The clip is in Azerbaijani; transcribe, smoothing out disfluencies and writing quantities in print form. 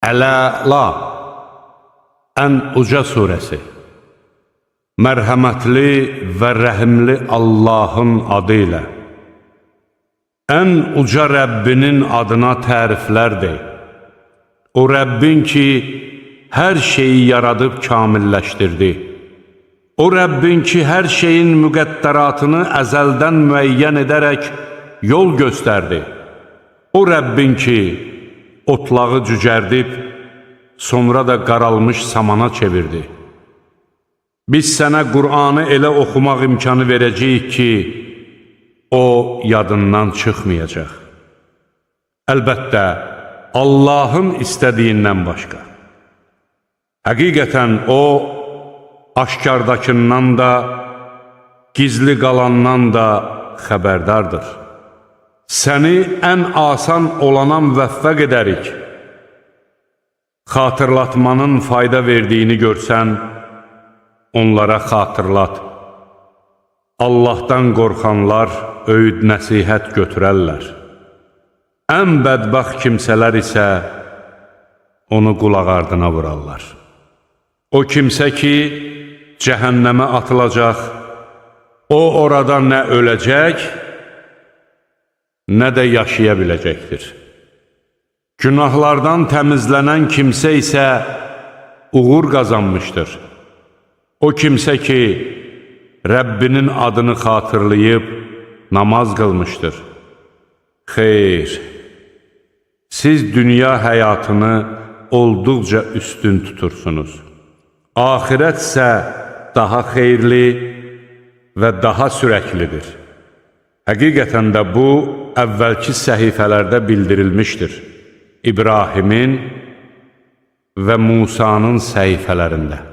Əla, ən uca surəsi. Mərhəmətli və rəhimli Allahın adı ilə. Ən uca Rəbbinin adına təriflər de. O Rəbbin ki, hər şeyi yaradıb kamilləşdirdi. O Rəbbin ki, hər şeyin müqəddəratını əzəldən müəyyən edərək yol göstərdi. O Rəbbin ki, otlağı cücərdib, sonra da qaralmış samana çevirdi. Biz sənə Qur'anı elə oxumaq imkanı verəcəyik ki, o yadından çıxmayacaq. Əlbəttə, Allahın istədiyindən başqa. Həqiqətən o, aşkardakından da, gizli qalandan da xəbərdardır. Səni ən asan olana müvəffəq edərik. Xatırlatmanın fayda verdiyini görsən, onlara xatırlat. Allahdan qorxanlar öyüd nəsihət götürərlər. Ən bədbəxt kimsələr isə onu qulaq ardına vurarlar. O kimsə ki, cəhənnəmə atılacaq, o orada nə öləcək, nə də yaşaya biləcəkdir. Günahlardan təmizlənən kimsə isə uğur qazanmışdır. O kimsə ki, Rəbbinin adını xatırlayıb namaz qılmışdır. Xeyr, siz dünya həyatını olduqca üstün tutursunuz. Axirət isə daha xeyirli və daha sürəklidir. Həqiqətən də bu, əvvəlki səhifələrdə bildirilmişdir. İbrahimin və Musanın səhifələrində.